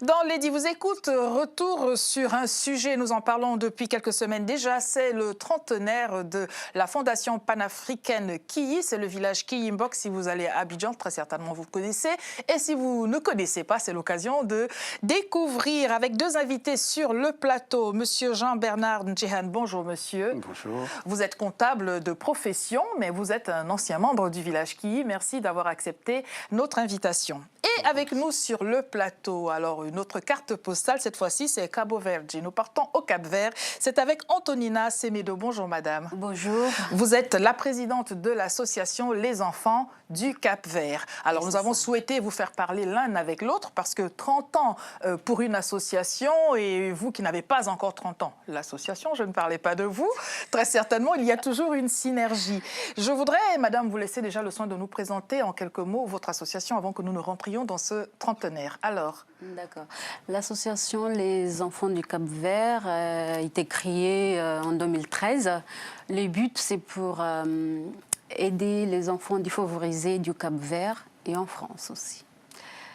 Dans Lady vous écoute, retour sur un sujet, nous en parlons depuis quelques semaines déjà, c'est le trentenaire de la fondation panafricaine Kiyi, c'est le village Kiyimbok. Si vous allez à Abidjan, très certainement vous connaissez, et si vous ne connaissez pas, c'est l'occasion de découvrir avec deux invités sur le plateau. Monsieur Jean-Bernard Ndjehan, bonjour monsieur. Bonjour. Vous êtes comptable de profession, mais vous êtes un ancien membre du village Kiyi. Merci d'avoir accepté notre invitation. Et avec nous sur le plateau, alors une autre carte postale, cette fois-ci c'est Cabo Verde. Nous partons au Cap-Vert. C'est avec Antonina Semedo. Bonjour madame. Bonjour. Vous êtes la présidente de l'association Les Enfants du Cap-Vert. Alors nous avons souhaité vous faire parler l'un avec l'autre parce que 30 ans pour une association et vous qui n'avez pas encore 30 ans, l'association, je ne parlais pas de vous, très certainement il y a toujours une synergie. Je voudrais, madame, vous laisser déjà le soin de nous présenter en quelques mots votre association avant que nous ne rentrions dans ce trentenaire. Alors. D'accord. L'association Les Enfants du Cap-Vert a été créée en 2013. Le but, c'est pour aider les enfants défavorisés du Cap-Vert et en France aussi.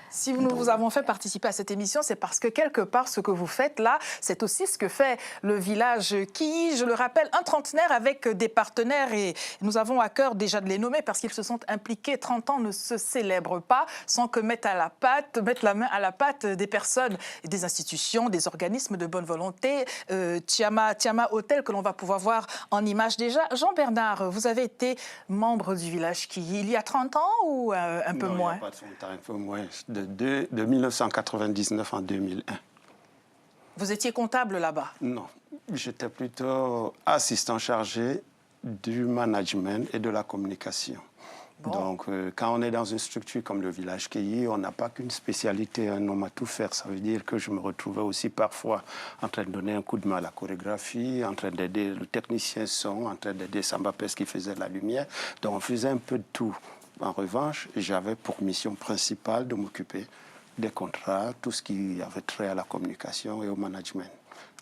Si nous vous avons fait participer à cette émission, c'est parce que quelque part, ce que vous faites là, c'est aussi ce que fait le village Kiyi. Je le rappelle, un trentenaire avec des partenaires et nous avons à cœur déjà de les nommer parce qu'ils se sont impliqués. 30 ans ne se célèbrent pas sans que mettre la main à la pâte des personnes, des institutions, des organismes de bonne volonté. Tiama Hotel que l'on va pouvoir voir en image déjà. Jean-Bernard, vous avez été membre du village Kiyi il y a 30 ans ou un peu moins? Non, il n'y a pas de temps, un peu moins. De 1999 en 2001. Vous étiez comptable là-bas? Non, j'étais plutôt assistant chargé du management et de la communication. Bon. Donc, quand on est dans une structure comme le village Kiyi, on n'a pas qu'une spécialité, un homme à tout faire. Ça veut dire que je me retrouvais aussi parfois en train de donner un coup de main à la chorégraphie, en train d'aider le technicien son, en train d'aider Samba Pes qui faisait la lumière. Donc, on faisait un peu de tout. En revanche, j'avais pour mission principale de m'occuper des contrats, tout ce qui avait trait à la communication et au management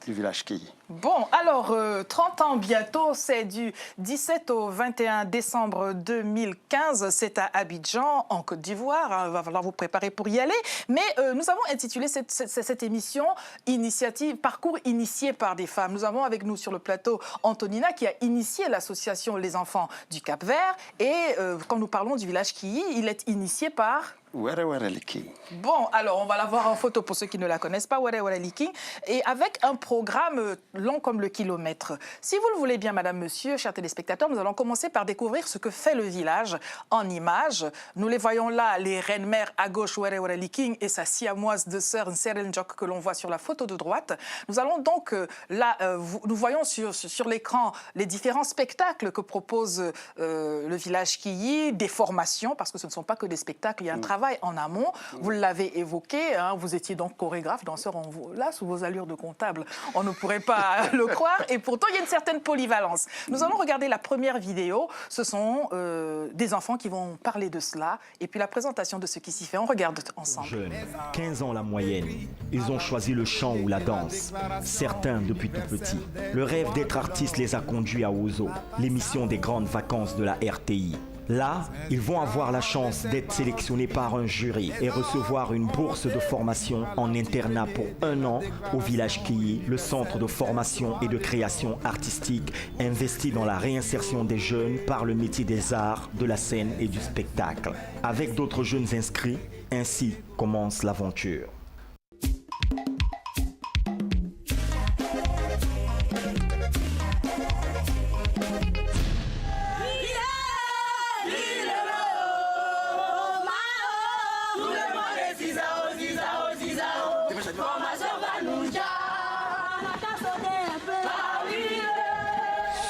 du village Kiyi. Bon, alors, 30 ans bientôt, c'est du 17 au 21 décembre 2015. C'est à Abidjan, en Côte d'Ivoire. Il va falloir vous préparer pour y aller. Mais nous avons intitulé cette émission « Initiative, parcours initié par des femmes ». Nous avons avec nous sur le plateau Antonina qui a initié l'association Les Enfants du Cap-Vert. Et quand nous parlons du village Kiyi, il est initié par... Were Were Liking. Bon, alors on va la voir en photo pour ceux qui ne la connaissent pas, Were Were Liking, et avec un programme long comme le kilomètre. Si vous le voulez bien, madame, monsieur, chers téléspectateurs, nous allons commencer par découvrir ce que fait le village en images. Nous les voyons là, les reines-mères à gauche, Were Were Liking, et sa siamoise de sœur Nseren Njok que l'on voit sur la photo de droite. Nous allons donc là, nous voyons sur l'écran les différents spectacles que propose le village Kiyi, des formations, parce que ce ne sont pas que des spectacles, il y a un travail en amont. Vous l'avez évoqué, hein, vous étiez donc chorégraphe, danseur, là, sous vos allures de comptable, on ne pourrait pas le croire, et pourtant il y a une certaine polyvalence. Nous allons regarder la première vidéo, ce sont des enfants qui vont parler de cela, et puis la présentation de ce qui s'y fait, on regarde ensemble. Jeunes, 15 ans la moyenne, ils ont choisi le chant ou la danse, certains depuis tout petit. Le rêve d'être artiste les a conduits à Ozo, l'émission des grandes vacances de la RTI. Là, ils vont avoir la chance d'être sélectionnés par un jury et recevoir une bourse de formation en internat pour 1 an au village Kiyi, le centre de formation et de création artistique investi dans la réinsertion des jeunes par le métier des arts, de la scène et du spectacle. Avec d'autres jeunes inscrits, ainsi commence l'aventure.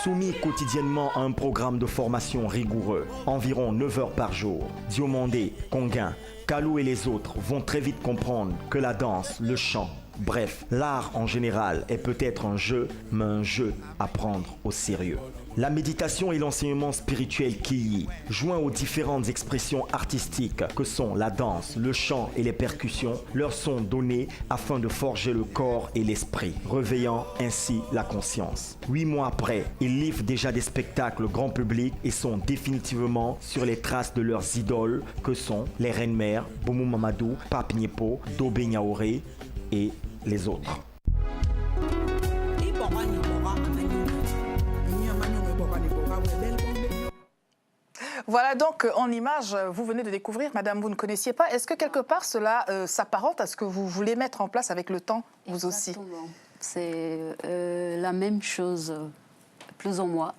Soumis quotidiennement à un programme de formation rigoureux, environ 9 heures par jour, Diomandé, Conguin, Kalou et les autres vont très vite comprendre que la danse, le chant, Bref, l'art en général est peut-être un jeu, mais un jeu à prendre au sérieux. La méditation et l'enseignement spirituel Kiyi, joints aux différentes expressions artistiques que sont la danse, le chant et les percussions, leur sont donnés afin de forger le corps et l'esprit, réveillant ainsi la conscience. 8 mois après, ils livrent déjà des spectacles grand public et sont définitivement sur les traces de leurs idoles que sont les Reines-Mères, Boumou Mamadou, Pape Nyepo, Dobé Niaoré et les autres. Voilà donc en image, vous venez de découvrir, Madame, vous ne connaissiez pas. Est-ce que quelque part cela s'apparente à ce que vous voulez mettre en place avec le temps, vous aussi? Exactement. C'est la même chose, plus ou moins.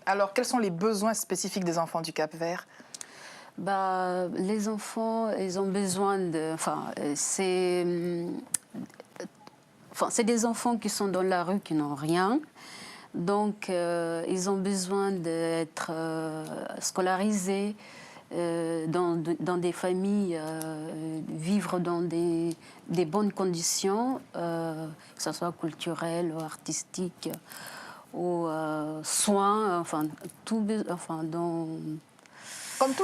Alors, quels sont les besoins spécifiques des enfants du Cap-Vert? Bah, les enfants, ils ont besoin de... c'est des enfants qui sont dans la rue, qui n'ont rien. Donc, ils ont besoin d'être scolarisés dans des familles, vivre dans des bonnes conditions, que ce soit culturelles ou artistiques, ou soins, Comme tous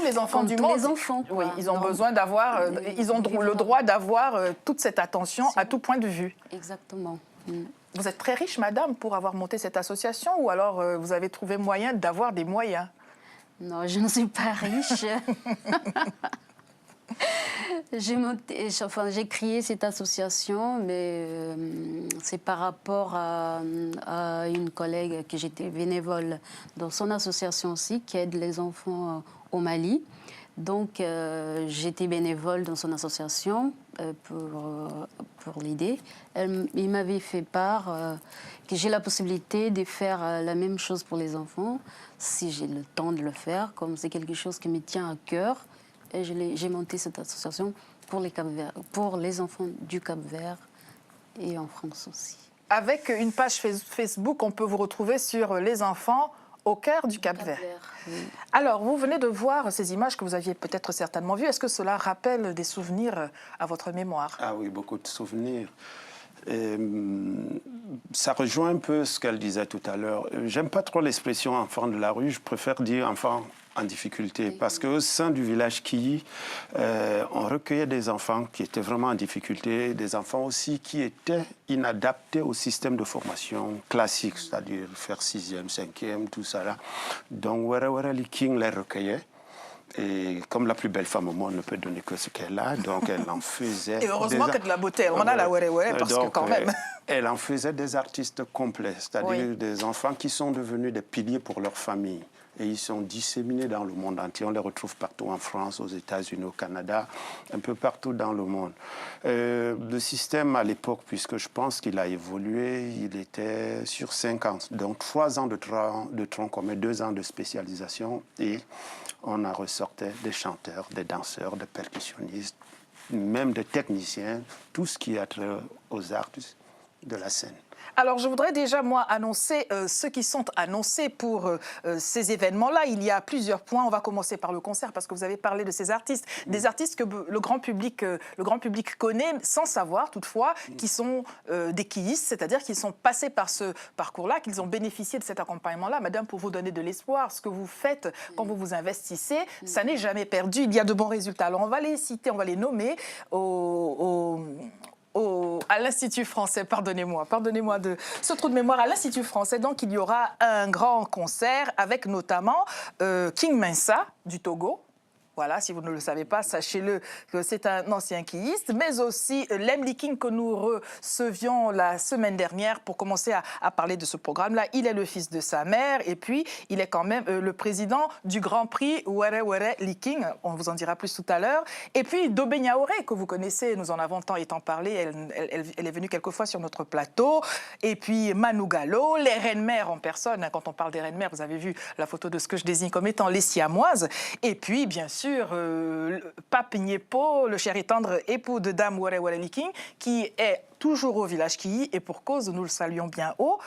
les enfants du monde, les enfants, oui, ils ont besoin d'avoir, ils ont le droit d'avoir toute cette attention à tout point de vue. Exactement. Vous êtes très riche, madame, pour avoir monté cette association, ou alors vous avez trouvé moyen d'avoir des moyens? Non, je ne suis pas riche. J'ai créé cette association, mais c'est par rapport à une collègue que j'étais bénévole dans son association aussi, qui aide les enfants au Mali. Donc, j'étais bénévole dans son association pour l'aider. Il m'avait fait part que j'ai la possibilité de faire la même chose pour les enfants, si j'ai le temps de le faire, comme c'est quelque chose qui me tient à cœur. Et j'ai monté cette association pour les enfants du Cap-Vert et en France aussi. Avec une page Facebook, on peut vous retrouver sur les enfants au cœur du Cap-Vert. Oui. Alors, vous venez de voir ces images que vous aviez peut-être certainement vues. Est-ce que cela rappelle des souvenirs à votre mémoire? Ah oui, beaucoup de souvenirs. Ça rejoint un peu ce qu'elle disait tout à l'heure. J'aime pas trop l'expression enfant de la rue, je préfère dire enfant en difficulté, parce qu'au sein du village Kiyi, on recueillait des enfants qui étaient vraiment en difficulté, des enfants aussi qui étaient inadaptés au système de formation classique, c'est-à-dire faire 6e, 5e, tout ça là. Donc, Were Liking les recueillait. Et comme la plus belle femme au monde ne peut donner que ce qu'elle a, donc elle en faisait... Et heureusement que de la beauté, on a la Were, parce que quand même... Elle en faisait des artistes complets, c'est-à-dire des enfants qui sont devenus des piliers pour leur famille. Et ils sont disséminés dans le monde entier. On les retrouve partout en France, aux États-Unis, au Canada, un peu partout dans le monde. Le système à l'époque, puisque je pense qu'il a évolué, il était sur 5 ans. Donc 3 ans de tronc commun, 2 ans de spécialisation. Et on en ressortait des chanteurs, des danseurs, des percussionnistes, même des techniciens, tout ce qui a trait aux arts de la scène. Alors, je voudrais déjà, moi, annoncer ceux qui sont annoncés pour ces événements-là. Il y a plusieurs points. On va commencer par le concert, parce que vous avez parlé de ces artistes. Des artistes que le grand public connaît, sans savoir, toutefois, qui sont des kiyistes, c'est-à-dire qu'ils sont passés par ce parcours-là, qu'ils ont bénéficié de cet accompagnement-là. Madame, pour vous donner de l'espoir, ce que vous faites quand vous vous investissez, ça n'est jamais perdu. Il y a de bons résultats. Alors, on va les citer, on va les nommer à l'Institut français, pardonnez-moi de ce trou de mémoire, à l'Institut français. Donc, il y aura un grand concert avec notamment King Mensa du Togo. Voilà, si vous ne le savez pas, sachez-le que c'est un ancien kiyiste, mais aussi Lem Liking que nous recevions la semaine dernière pour commencer à parler de ce programme-là. Il est le fils de sa mère et puis il est quand même le président du Grand Prix Were Liking. On vous en dira plus tout à l'heure. Et puis Dobé Niaoré, que vous connaissez, nous en avons tant et tant parlé. Elle est venue quelquefois sur notre plateau. Et puis Manu Gallo, les Reines-Mères en personne. Quand on parle des Reines-Mères, vous avez vu la photo de ce que je désigne comme étant les Siamoises. Et puis, bien sûr, Pape Nyepo, le cher et tendre époux de Dame Were Liking, qui est toujours au village Kiyi, et pour cause, nous le saluons bien haut.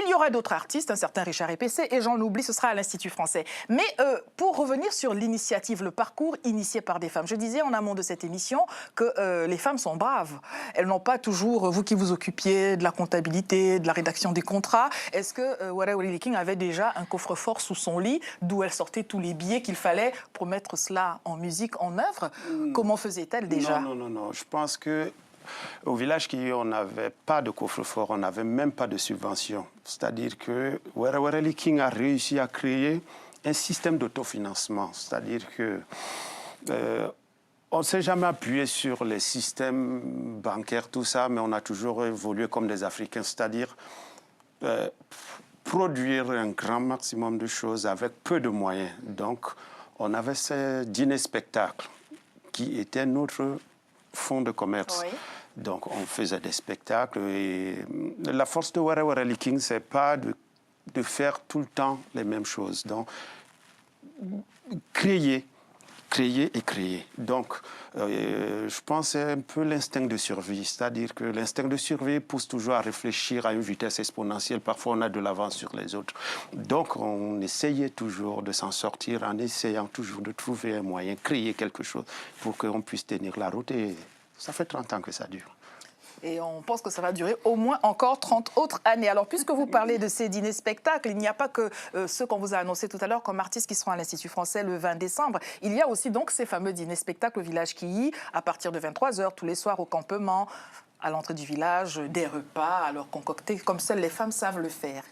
Il y aura d'autres artistes, un certain Richard Epessé, et j'en oublie, ce sera à l'Institut français. Mais pour revenir sur l'initiative, le parcours initié par des femmes, je disais en amont de cette émission que les femmes sont braves. Elles n'ont pas toujours, vous qui vous occupiez de la comptabilité, de la rédaction des contrats, est-ce que Wara Wara Leaking avait déjà un coffre-fort sous son lit, d'où elle sortait tous les billets qu'il fallait pour mettre cela en musique, en œuvre? Comment faisait-elle déjà? Non. Je pense que au village Kiyi, on n'avait pas de coffre-fort, on n'avait même pas de subvention. C'est-à-dire que Wara Wara Leaking a réussi à créer un système d'autofinancement. C'est-à-dire que on ne s'est jamais appuyé sur les systèmes bancaires, tout ça, mais on a toujours évolué comme des Africains. C'est-à-dire produire un grand maximum de choses avec peu de moyens. Donc, on avait ces dîners-spectacles qui étaient notre fonds de commerce. Oui. Donc, on faisait des spectacles. Et la force de Wara Wara Leaking, ce n'est pas de faire tout le temps les mêmes choses. Donc, créer et créer. Donc, je pense que c'est un peu l'instinct de survie. C'est-à-dire que l'instinct de survie pousse toujours à réfléchir à une vitesse exponentielle. Parfois, on a de l'avance sur les autres. Donc, on essayait toujours de s'en sortir en essayant toujours de trouver un moyen, créer quelque chose pour qu'on puisse tenir la route. Et ça fait 30 ans que ça dure. Et on pense que ça va durer au moins encore 30 autres années. Alors, puisque vous parlez de ces dîners-spectacles, il n'y a pas que ceux qu'on vous a annoncés tout à l'heure comme artistes qui seront à l'Institut français le 20 décembre. Il y a aussi donc ces fameux dîners-spectacles au village Kiyi, à partir de 23h, tous les soirs au campement, à l'entrée du village, des repas, alors concoctés comme seules les femmes savent le faire.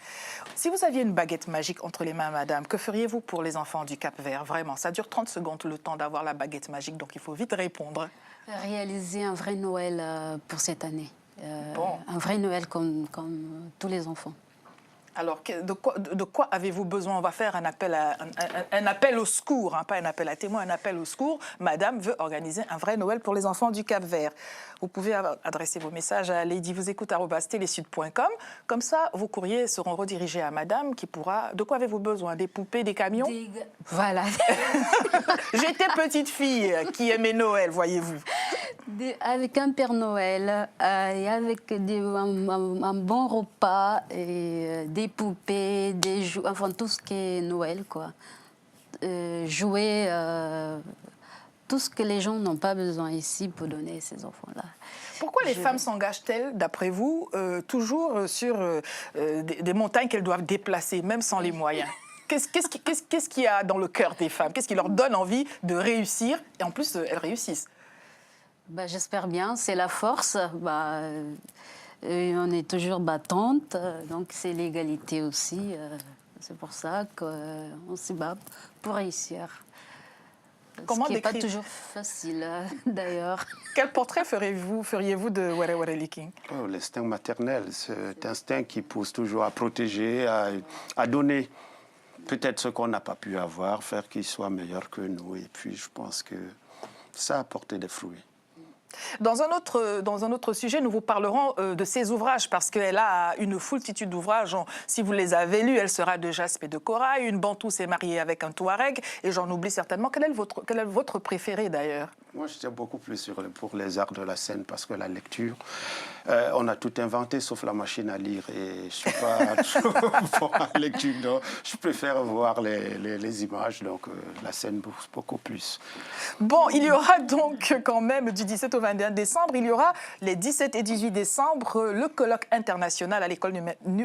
Si vous aviez une baguette magique entre les mains, madame, que feriez-vous pour les enfants du Cap-Vert? Vraiment, ça dure 30 secondes le temps d'avoir la baguette magique, donc il faut vite répondre. Réaliser un vrai Noël pour cette année. Un vrai Noël comme tous les enfants. Alors, de quoi avez-vous besoin? On va faire un appel au secours, hein, pas un appel à témoins, un appel au secours. Madame veut organiser un vrai Noël pour les enfants du Cap-Vert. Vous pouvez adresser vos messages à ladyvousécoute@telesud.com. Comme ça, vos courriers seront redirigés à madame qui pourra... De quoi avez-vous besoin? Des poupées, des camions? Voilà. J'étais petite fille qui aimait Noël, voyez-vous. Avec un Père Noël et avec un bon repas et des poupées, des jouets, enfin tout ce qui est Noël, quoi. Jouer, tout ce que les gens n'ont pas besoin ici pour donner à ces enfants-là. Pourquoi les femmes s'engagent-elles, d'après vous, toujours sur des montagnes qu'elles doivent déplacer, même sans les moyens? Qu'est-ce qu'il y a dans le cœur des femmes? Qu'est-ce qui leur donne envie de réussir? Et en plus, elles réussissent. J'espère bien, c'est la force. On est toujours battante, donc c'est l'égalité aussi. C'est pour ça qu'on se bat pour réussir. Comment ce qui n'est pas toujours facile, d'ailleurs. Quel portrait feriez-vous de Wara Wara Leaking? L'instinct maternel, cet instinct qui pousse toujours à protéger, à donner peut-être ce qu'on n'a pas pu avoir, faire qu'il soit meilleur que nous. Et puis, je pense que ça a porté des fruits. Dans un autre sujet, nous vous parlerons de ses ouvrages parce qu'elle a une foultitude d'ouvrages. Si vous les avez lus, elle sera de jaspe et de corail. Une Bantou s'est mariée avec un Touareg et j'en oublie certainement. Quel est votre préféré d'ailleurs? Moi, je tiens beaucoup plus pour les arts de la scène parce que la lecture, on a tout inventé sauf la machine à lire et je ne suis pas trop bon à la lecture. Donc, je préfère voir les images, donc la scène beaucoup plus. Bon, il y aura donc quand même du 17 au 21 décembre, il y aura les 17 et 18 décembre le colloque international à l'école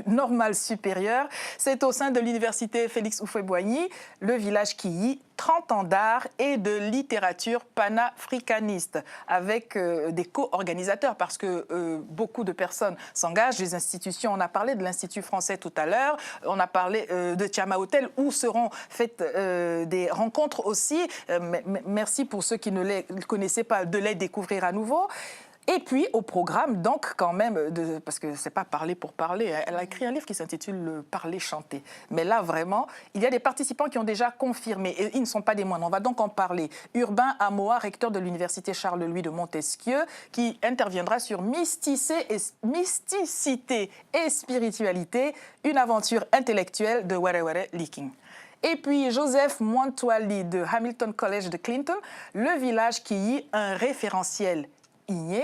normale supérieure. C'est au sein de l'université Félix Houphouët-Boigny, le village Kiyi, 30 ans d'art et de littérature panafricaniste, avec des co-organisateurs, parce que beaucoup de personnes s'engagent, les institutions, on a parlé de l'Institut français tout à l'heure, on a parlé de Tiama Hotel, où seront faites des rencontres aussi. Merci pour ceux qui ne les connaissaient pas de les découvrir à nouveau. Et puis, au programme, donc, quand même, parce que c'est pas parler pour parler, elle a écrit un livre qui s'intitule « Parler, chanter ». Mais là, vraiment, il y a des participants qui ont déjà confirmé, et ils ne sont pas des moindres, on va donc en parler. Urbain Amoa, recteur de l'université Charles-Louis de Montesquieu, qui interviendra sur mysticité et spiritualité, une aventure intellectuelle de Wara Wara Leaking. Et puis Joseph Mwantwali de Hamilton College de Clinton, le village Kiyi, un référentiel igné.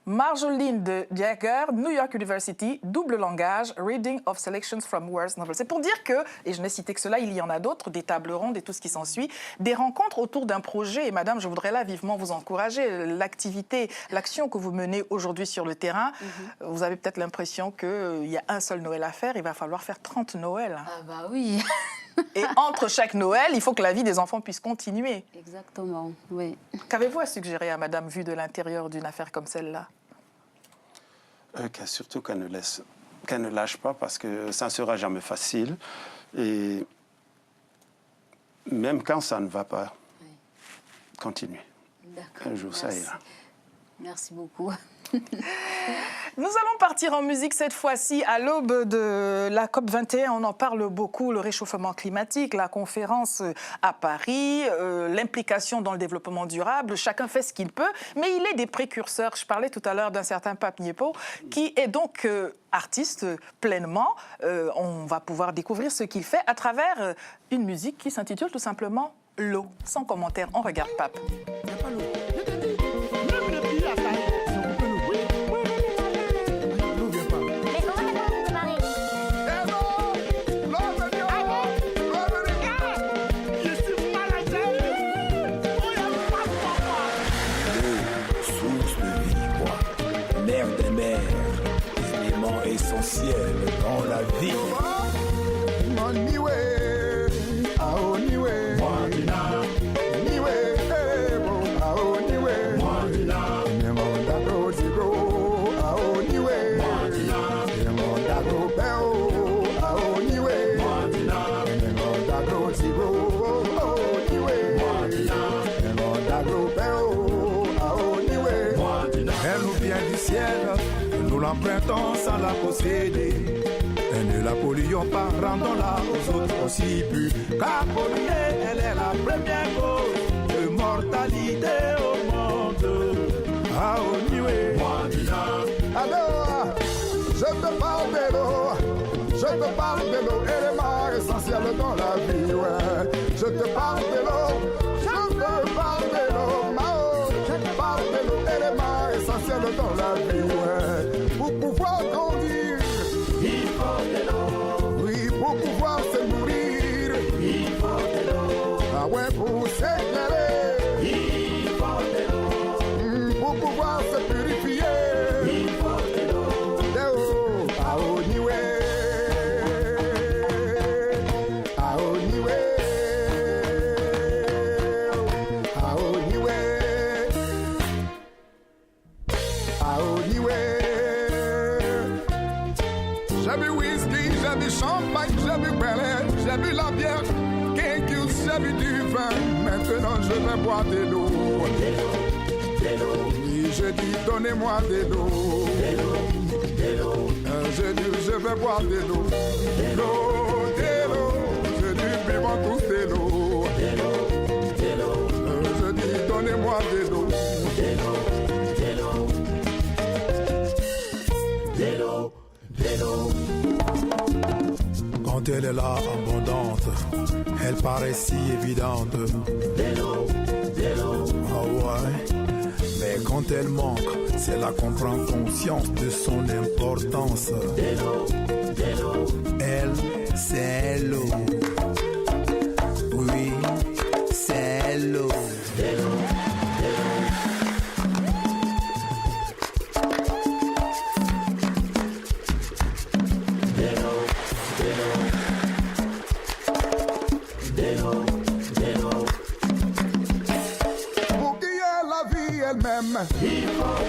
Marjolaine de Jaeger, New York University, double langage, reading of selections from Words Novels. C'est pour dire que, et je n'ai cité que cela, il y en a d'autres, des tables rondes et tout ce qui s'ensuit, des rencontres autour d'un projet. Et madame, je voudrais là vivement vous encourager. L'activité, l'action que vous menez aujourd'hui sur le terrain, vous avez peut-être l'impression qu'il y a un seul Noël à faire, il va falloir faire 30 Noëls. Ah bah oui. Et entre chaque Noël, il faut que la vie des enfants puisse continuer. Exactement, oui. Qu'avez-vous à suggérer à madame, vu de l'intérieur d'une affaire comme celle-là? Surtout qu'elle ne lâche pas, parce que ça ne sera jamais facile. Et même quand ça ne va pas, continuez. D'accord. Un jour, ça ira. Merci beaucoup. Nous allons partir en musique cette fois-ci à l'aube de la COP21. On en parle beaucoup, le réchauffement climatique, la conférence à Paris, l'implication dans le développement durable. Chacun fait ce qu'il peut, mais il est des précurseurs. Je parlais tout à l'heure d'un certain Pape Niepo qui est donc artiste pleinement. On va pouvoir découvrir ce qu'il fait à travers une musique qui s'intitule tout simplement L'eau. Sans commentaire, on regarde Pape. Essentiel dans la vie. Elle nous vient du ciel, nous l'empruntons sans la posséder. Et ne la polluons pas, rendons-la aux autres aussi pure. Car polluer, elle est la première cause de mortalité au monde. Ah, oh, niwe. Alors, je te parle de l'eau, je te parle de l'eau, elle est ma essentielle dans la vie, ouais. Je te parle de l'eau, je te parle de l'eau, ma eau, je te parle de l'eau, elle est ma essentielle dans la vie, ouais. Pour pouvoir grandir, il faut de l'eau. Oui, pour pouvoir se nourrir, il faut de l'eau. Ah ouais, pour s'éclairer, il faut de l'eau. Pour pouvoir se purifier, il faut de l'eau. De l'eau, ah oh, niwe. Ah oh, niwe. Ah oh, niwe. Ah oh, niwe. J'ai bu whisky, j'ai bu champagne, j'ai bu Bellet, j'ai bu la bière, Kinkus, j'ai bu du vin. Maintenant je vais boire de l'eau. Oui, je dis donnez-moi de l'eau. Je dis je vais boire de l'eau. De l'eau. Je dis buvons tous de l'eau. Je dis donnez-moi de l'eau. Quand elle est là, abondante, elle paraît si évidente. Ah ouais. Mais quand elle manque, c'est là qu'on prend conscience de son importance. Elle, c'est l'eau. Oui, c'est l'eau. Pour qu'il y ait la vie elle-même, il faut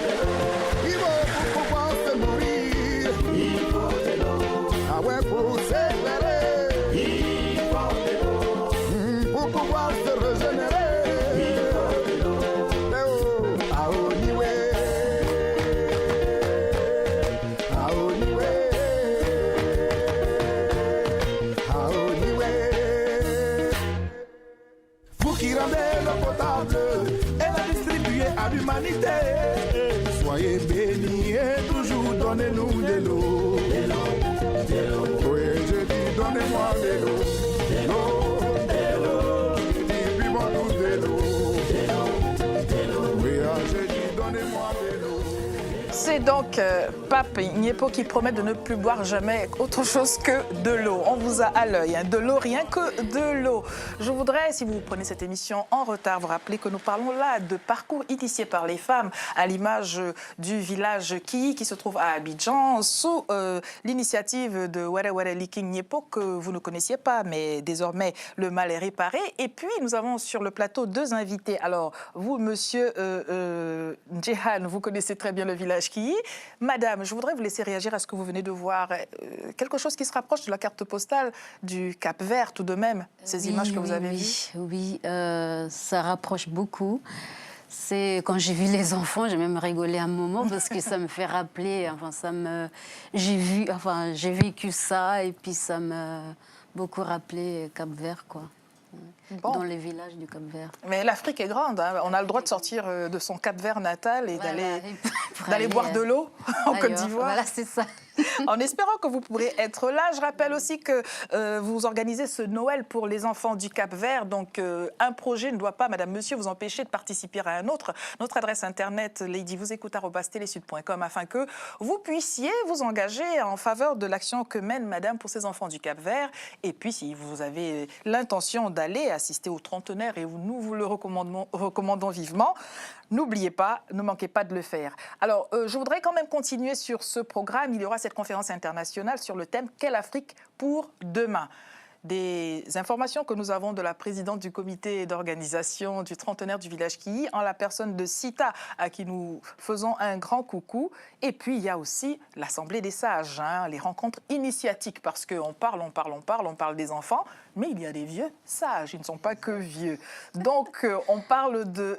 pour pouvoir se nourrir, il faut de l'eau. Ah ouais, pour s'éclairer, il faut de l'eau. Pour pouvoir se régénérer, il faut de l'eau. De l'eau. Ah oh, niwe. Ah oh, niwe. Ah oh, niwe. Vous qui rendez l'eau potable et la distribuez à l'humanité, soyez bénis et toujours donnez-nous de l'eau. Oui, je dis donnez-moi de l'eau. De l'eau. Je dis vivons tous de l'eau. Oui, je dis donnez-moi de l'eau. C'est donc Pape Nyepo qui promet de ne plus boire jamais autre chose que de l'eau. On vous a à l'œil, hein, de l'eau, rien que de l'eau. Je voudrais, si vous prenez cette émission en retard, vous rappeler que nous parlons là de parcours initiés par les femmes, à l'image du village Kiyi qui se trouve à Abidjan, sous l'initiative de Were Were Liking Nyepo que vous ne connaissiez pas, mais désormais le mal est réparé. Et puis nous avons sur le plateau deux invités. Alors vous, monsieur Djehan, vous connaissez très bien le village Kiyi. Madame, je voudrais vous laisser réagir à ce que vous venez de voir. Quelque chose qui se rapproche de la carte postale du Cap-Vert, tout de même, ces images que vous avez vues. Oui, ça rapproche beaucoup. C'est quand j'ai vu les enfants, j'ai même rigolé un moment parce que ça me fait rappeler. J'ai vécu ça et puis ça m'a beaucoup rappelé Cap-Vert, quoi. Bon. Dans les villages du Cap-Vert. Mais l'Afrique est grande, hein. On a le droit de sortir de son Cap-Vert natal et d'aller boire de l'eau en Côte d'Ivoire. Voilà, c'est ça. En espérant que vous pourrez être là. Je rappelle aussi que vous organisez ce Noël pour les enfants du Cap-Vert. Donc, un projet ne doit pas, madame, monsieur, vous empêcher de participer à un autre. Notre adresse internet, ladyvousécoute@telesud.com, afin que vous puissiez vous engager en faveur de l'action que mène madame pour ces enfants du Cap-Vert. Et puis, si vous avez l'intention d'aller assister au trentenaire, et nous vous le recommandons vivement, n'oubliez pas, ne manquez pas de le faire. Alors, je voudrais quand même continuer sur ce programme. Il y aura cette conférence internationale sur le thème « Quelle Afrique pour demain ?» Des informations que nous avons de la présidente du comité d'organisation du trentenaire du village Kiyi, en la personne de Sita, à qui nous faisons un grand coucou. Et puis, il y a aussi l'Assemblée des sages, hein, les rencontres initiatiques, parce qu'on parle des enfants, mais il y a des vieux sages, ils ne sont pas que vieux. Donc, on parle de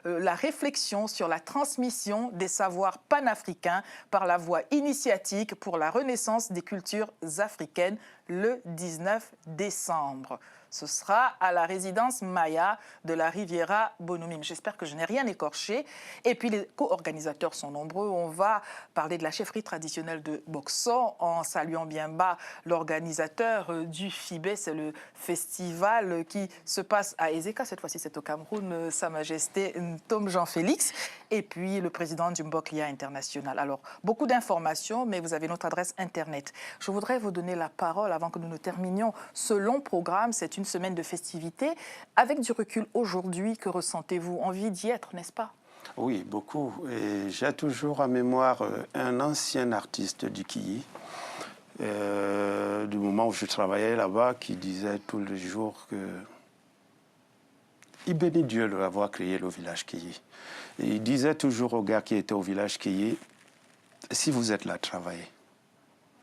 la réflexion sur la transmission des savoirs panafricains par la voie initiatique pour la renaissance des cultures africaines le 19 décembre. Ce sera à la résidence Maya de la Riviera Bonumim. J'espère que je n'ai rien écorché. Et puis les co-organisateurs sont nombreux. On va parler de la chefferie traditionnelle de Boxo en saluant bien bas l'organisateur du FIBE. C'est le festival qui se passe à Ezeka. Cette fois-ci, c'est au Cameroun, Sa Majesté Ntom Jean-Félix. Et puis le président du Mboklia International. Alors, beaucoup d'informations, mais vous avez notre adresse Internet. Je voudrais vous donner la parole avant que nous ne terminions ce long programme. C'est une semaine de festivités. Avec du recul aujourd'hui, que ressentez-vous? Envie d'y être, n'est-ce pas? Oui, beaucoup. Et j'ai toujours en mémoire un ancien artiste du Kiyi, du moment où je travaillais là-bas, qui disait tous les jours que il bénit Dieu d'avoir créé le village Kiyi. Et il disait toujours aux gars qui étaient au village Kiyi, si vous êtes là, travaillez.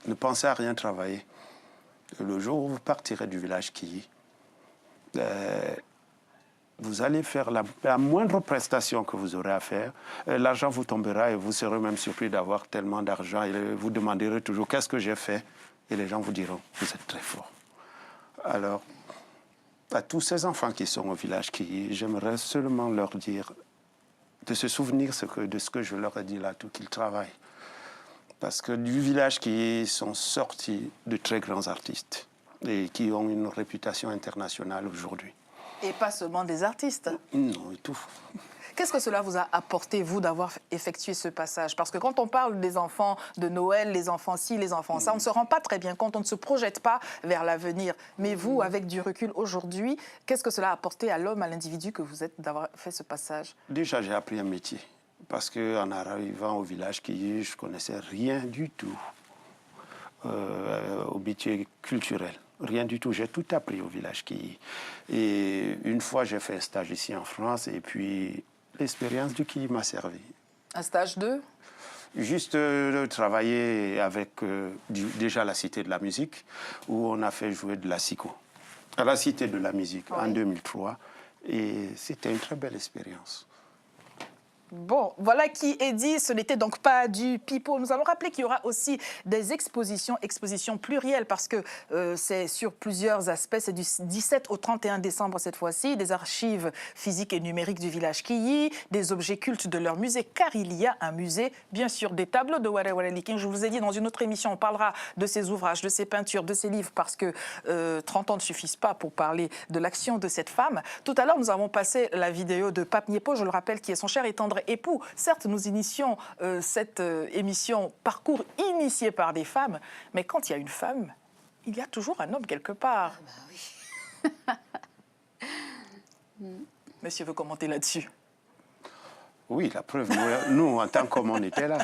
Ne pensez à rien travailler. Le jour où vous partirez du village Kiyi, vous allez faire la moindre prestation que vous aurez à faire. L'argent vous tombera et vous serez même surpris d'avoir tellement d'argent. Et vous demanderez toujours qu'est-ce que j'ai fait. Et les gens vous diront, vous êtes très fort. Alors, à tous ces enfants qui sont au village Kiyi, j'aimerais seulement leur dire de se souvenir de ce que je leur ai dit là, tout qu'ils travaillent. Parce que du village Kiyi sont sortis de très grands artistes et qui ont une réputation internationale aujourd'hui. Et pas seulement des artistes. Non, et tout. Qu'est-ce que cela vous a apporté, vous, d'avoir effectué ce passage? Parce que quand on parle des enfants de Noël, les enfants ci, les enfants ça, on ne se rend pas très bien compte, on ne se projette pas vers l'avenir. Mais vous, avec du recul aujourd'hui, qu'est-ce que cela a apporté à l'homme, à l'individu que vous êtes, d'avoir fait ce passage? Déjà, j'ai appris un métier. Parce qu'en arrivant au village Kiyi, je ne connaissais rien du tout au métier culturel. Rien du tout. J'ai tout appris au village Kiyi. Et une fois, j'ai fait un stage ici en France et puis l'expérience du Kiyi m'a servi. Un stage de? Juste travailler avec déjà la Cité de la musique où on a fait jouer de la siko. À la Cité de la musique en 2003. Et c'était une très belle expérience. Bon, voilà qui est dit, ce n'était donc pas du pipeau. Nous allons rappeler qu'il y aura aussi des expositions plurielles parce que c'est sur plusieurs aspects. C'est du 17 au 31 décembre cette fois-ci, des archives physiques et numériques du village Kiyi, des objets cultes de leur musée, car il y a un musée, bien sûr, des tableaux de Were Were Liking. Je vous ai dit dans une autre émission, on parlera de ces ouvrages, de ces peintures, de ces livres, parce que 30 ans ne suffisent pas pour parler de l'action de cette femme. Tout à l'heure, nous avons passé la vidéo de Pape Nyepo, je le rappelle, qui est son cher et tendre leur époux. Certes, nous initions cette émission Parcours initié par des femmes, mais quand il y a une femme, il y a toujours un homme quelque part. Ah bah oui. Monsieur veut commenter là-dessus. Oui, la preuve, nous, en tant qu'hommes, on était là.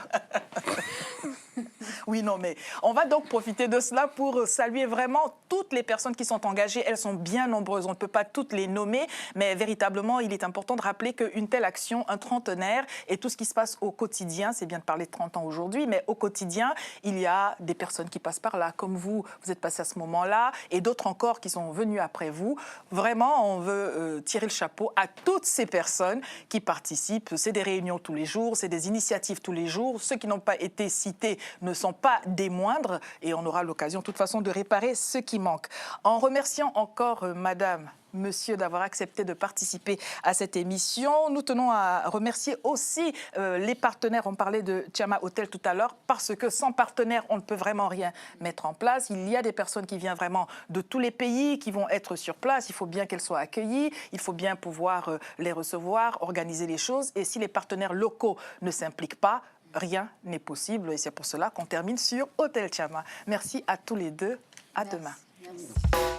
Oui, non, mais on va donc profiter de cela pour saluer vraiment toutes les personnes qui sont engagées. Elles sont bien nombreuses, on ne peut pas toutes les nommer, mais véritablement, il est important de rappeler qu'une telle action, un trentenaire et tout ce qui se passe au quotidien, c'est bien de parler de 30 ans aujourd'hui, mais au quotidien, il y a des personnes qui passent par là, comme vous êtes passé à ce moment-là, et d'autres encore qui sont venus après vous. Vraiment, on veut tirer le chapeau à toutes ces personnes qui participent. C'est des réunions tous les jours, c'est des initiatives tous les jours. Ceux qui n'ont pas été cités ne sont pas des moindres et on aura l'occasion de toute façon de réparer ce qui manque. En remerciant encore madame, monsieur d'avoir accepté de participer à cette émission, nous tenons à remercier aussi les partenaires. On parlait de Tiama Hotel tout à l'heure parce que sans partenaires, on ne peut vraiment rien mettre en place. Il y a des personnes qui viennent vraiment de tous les pays qui vont être sur place. Il faut bien qu'elles soient accueillies, il faut bien pouvoir les recevoir, organiser les choses et si les partenaires locaux ne s'impliquent pas, rien n'est possible et c'est pour cela qu'on termine sur Hôtel Tiama. Merci à tous les deux. À demain. Merci.